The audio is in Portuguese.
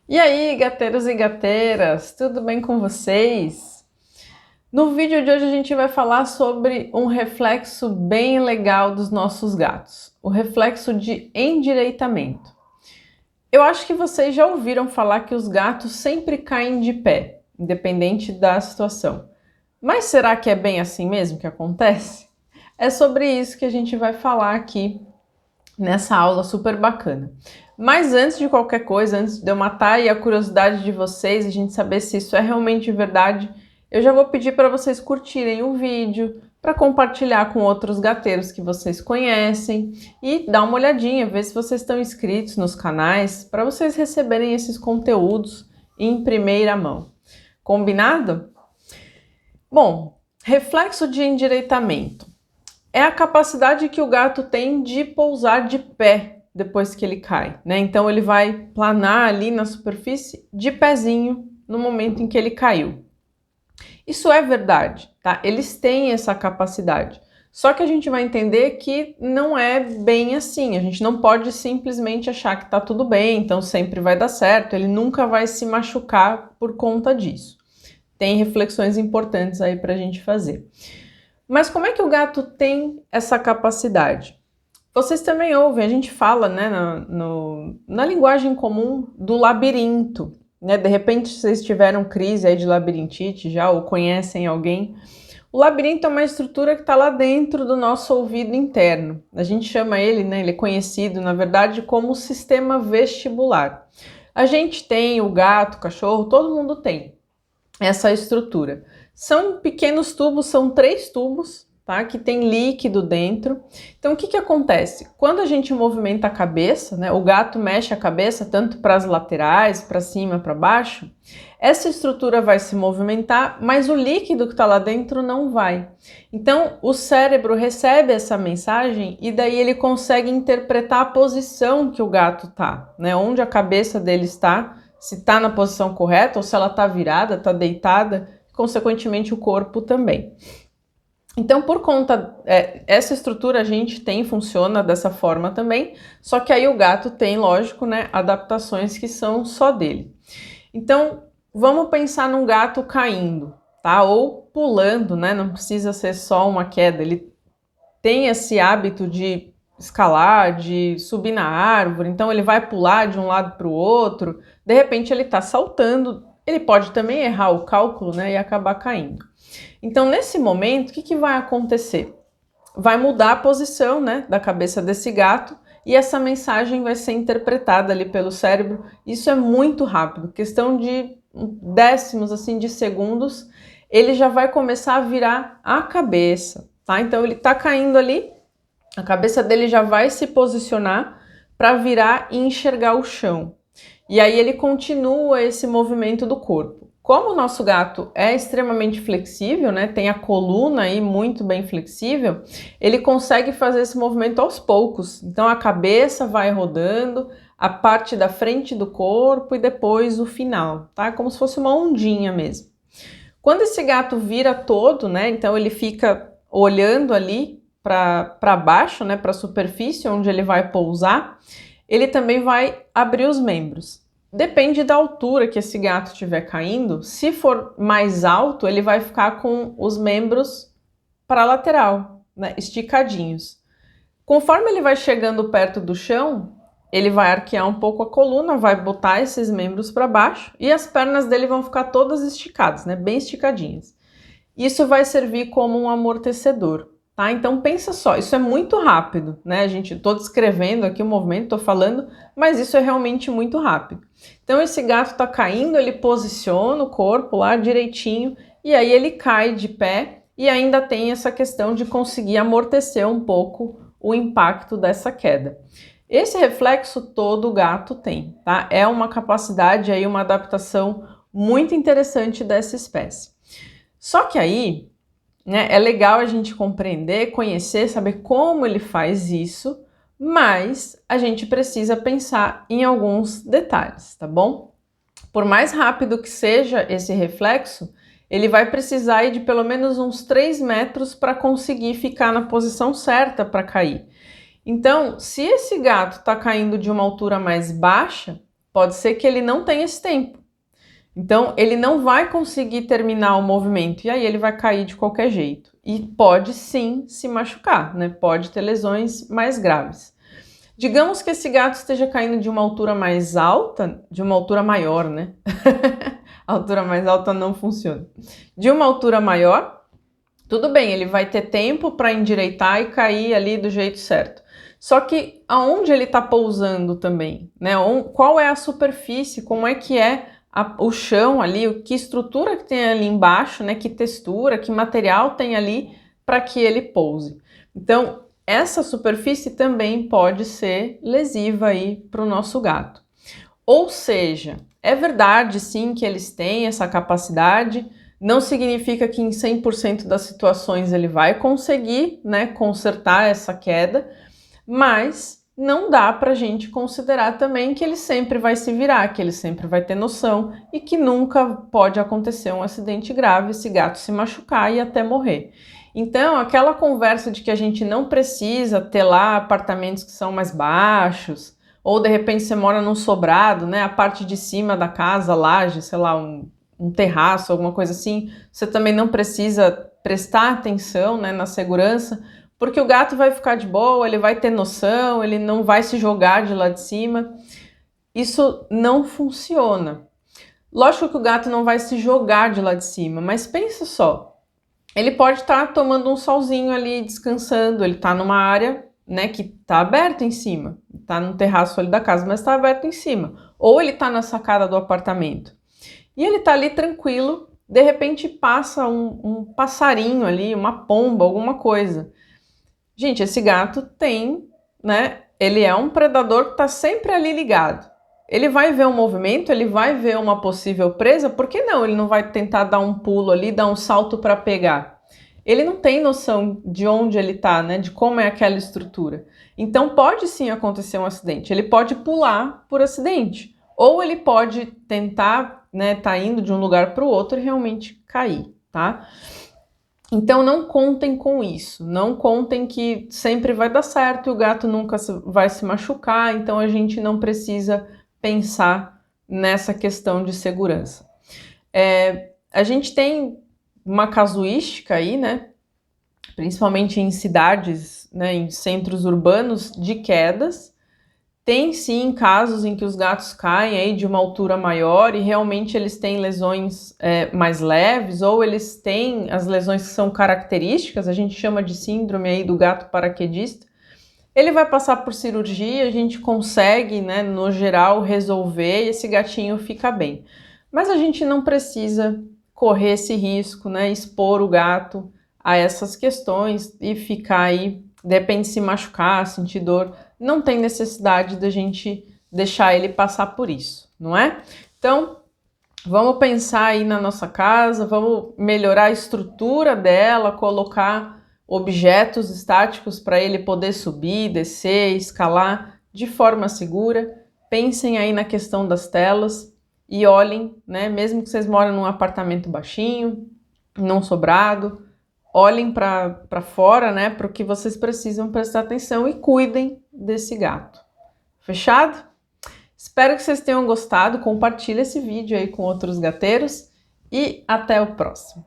E aí, gateiros e gateiras, tudo bem com vocês? No vídeo de hoje a gente vai falar sobre um reflexo bem legal dos nossos gatos, o reflexo de endireitamento. Eu acho que vocês já ouviram falar que os gatos sempre caem de pé, independente da situação. Mas será que é bem assim mesmo que acontece? É sobre isso que a gente vai falar aqui nessa aula super bacana. Mas antes de qualquer coisa, antes de eu matar aí a curiosidade de vocês, a gente saber se isso é realmente verdade, eu já vou pedir para vocês curtirem o vídeo, para compartilhar com outros gateiros que vocês conhecem e dar uma olhadinha, ver se vocês estão inscritos nos canais, para vocês receberem esses conteúdos em primeira mão. Combinado? Bom, reflexo de endireitamento é a capacidade que o gato tem de pousar de pé depois que ele cai, né? Então ele vai planar ali na superfície de pezinho no momento em que ele caiu. Isso é verdade, tá? Eles têm essa capacidade. Só que a gente vai entender que não é bem assim. A gente não pode simplesmente achar que tá tudo bem, então sempre vai dar certo. Ele nunca vai se machucar por conta disso. Tem reflexões importantes aí pra gente fazer. Mas como é que o gato tem essa capacidade? Vocês também ouvem, a gente fala, né, na linguagem comum do labirinto, né? De repente vocês tiveram crise aí de labirintite já, ou conhecem alguém. O labirinto é uma estrutura que está lá dentro do nosso ouvido interno. A gente chama ele, né, ele é conhecido, na verdade, como sistema vestibular. A gente tem, o gato, o cachorro, todo mundo tem essa estrutura. São pequenos tubos, são 3 tubos, tá? Que tem líquido dentro. Então, o que que acontece? Quando a gente movimenta a cabeça, né? O gato mexe a cabeça tanto para as laterais, para cima, para baixo. Essa estrutura vai se movimentar, mas o líquido que está lá dentro não vai. Então, o cérebro recebe essa mensagem e daí ele consegue interpretar a posição que o gato tá, né? Onde a cabeça dele está, se está na posição correta ou se ela está virada, está deitada, consequentemente o corpo também. Então, por conta, essa estrutura a gente tem, funciona dessa forma também, só que aí o gato tem, lógico, né, adaptações que são só dele. Então, vamos pensar num gato caindo, tá? Ou pulando, né? Não precisa ser só uma queda, ele tem esse hábito de escalar, de subir na árvore, então ele vai pular de um lado para o outro, de repente ele está saltando, ele pode também errar o cálculo, né, e acabar caindo. Então, nesse momento, o que que vai acontecer? Vai mudar a posição, né, da cabeça desse gato e essa mensagem vai ser interpretada ali pelo cérebro. Isso é muito rápido, questão de décimos assim de segundos, ele já vai começar a virar a cabeça, tá? Então ele tá caindo ali, a cabeça dele já vai se posicionar para virar e enxergar o chão. E aí ele continua esse movimento do corpo. Como o nosso gato é extremamente flexível, né, tem a coluna aí muito bem flexível, ele consegue fazer esse movimento aos poucos. Então a cabeça vai rodando, a parte da frente do corpo e depois o final, tá? Como se fosse uma ondinha mesmo. Quando esse gato vira todo, né, então ele fica olhando ali para baixo, né, para a superfície onde ele vai pousar, ele também vai abrir os membros. Depende da altura que esse gato estiver caindo. Se for mais alto, ele vai ficar com os membros para a lateral, né, esticadinhos. Conforme ele vai chegando perto do chão, ele vai arquear um pouco a coluna, vai botar esses membros para baixo e as pernas dele vão ficar todas esticadas, né, bem esticadinhas. Isso vai servir como um amortecedor, tá? Então pensa só, isso é muito rápido, né? Tô descrevendo aqui o movimento, tô falando, mas isso é realmente muito rápido. Então esse gato tá caindo, ele posiciona o corpo lá direitinho e aí ele cai de pé e ainda tem essa questão de conseguir amortecer um pouco o impacto dessa queda. Esse reflexo todo gato tem, tá? É uma capacidade aí, uma adaptação muito interessante dessa espécie. Só que aí, né, é legal a gente compreender, conhecer, saber como ele faz isso, mas a gente precisa pensar em alguns detalhes, tá bom? Por mais rápido que seja esse reflexo, ele vai precisar de pelo menos uns 3 metros para conseguir ficar na posição certa para cair. Então, se esse gato está caindo de uma altura mais baixa, Pode ser que ele não tenha esse tempo. Então, ele não vai conseguir terminar o movimento e aí ele vai cair de qualquer jeito. E pode sim se machucar, né? Pode ter lesões mais graves. Digamos que esse gato esteja caindo de uma altura mais alta, de uma altura maior, né? A altura mais alta não funciona. De uma altura maior, tudo bem, ele vai ter tempo para endireitar e cair ali do jeito certo. Só que aonde ele está pousando também, né? Qual é a superfície, como é que é o chão ali, que estrutura que tem ali embaixo, né? Que textura, que material tem ali para que ele pouse. Então, essa superfície também pode ser lesiva aí para o nosso gato. Ou seja, é verdade sim que eles têm essa capacidade, não significa que em 100% das situações ele vai conseguir, né, consertar essa queda, mas não dá para a gente considerar também que ele sempre vai se virar, que ele sempre vai ter noção e que nunca pode acontecer um acidente grave, esse gato se machucar e até morrer. Então, aquela conversa de que a gente não precisa ter lá apartamentos que são mais baixos, ou de repente você mora num sobrado, né, a parte de cima da casa, laje, sei lá, um terraço, alguma coisa assim, você também não precisa prestar atenção, né, na segurança, porque o gato vai ficar de boa, ele vai ter noção, ele não vai se jogar de lá de cima. Isso não funciona. Lógico que o gato não vai se jogar de lá de cima, mas pensa só, ele pode estar tomando um solzinho ali, descansando, ele está numa área, né, que está aberta em cima, está no terraço ali da casa, mas está aberto em cima, ou ele está na sacada do apartamento. E ele está ali tranquilo, de repente passa um passarinho ali, uma pomba, alguma coisa. Gente, esse gato tem, né? Ele é um predador que está sempre ali ligado. Ele vai ver um movimento, ele vai ver uma possível presa, por que não? Ele não vai tentar dar um pulo ali, dar um salto para pegar. Ele não tem noção de onde ele está, né? De como é aquela estrutura. Então pode sim acontecer um acidente. Ele pode pular por acidente, ou ele pode tentar, né? Tá indo de um lugar para o outro e realmente cair, tá? Então não contem com isso, não contem que sempre vai dar certo e o gato nunca vai se machucar, então a gente não precisa pensar nessa questão de segurança. A gente tem uma casuística aí, né, principalmente em cidades, né, em centros urbanos, de quedas. Tem sim casos em que os gatos caem aí de uma altura maior e realmente eles têm lesões mais leves, ou eles têm as lesões que são características, a gente chama de síndrome aí do gato paraquedista. Ele vai passar por cirurgia, a gente consegue, né, no geral, resolver e esse gatinho fica bem. Mas a gente não precisa correr esse risco, né, expor o gato a essas questões e ficar aí, de repente se machucar, sentir dor. Não tem necessidade da gente deixar ele passar por isso, não é? Então, vamos pensar aí na nossa casa, vamos melhorar a estrutura dela, colocar objetos estáticos para ele poder subir, descer, escalar de forma segura. Pensem aí na questão das telas e olhem, né? Mesmo que vocês moram num apartamento baixinho, num sobrado, olhem para fora, né? Para o que vocês precisam prestar atenção e cuidem desse gato. Fechado? Espero que vocês tenham gostado. Compartilhe esse vídeo aí com outros gateiros e até o próximo.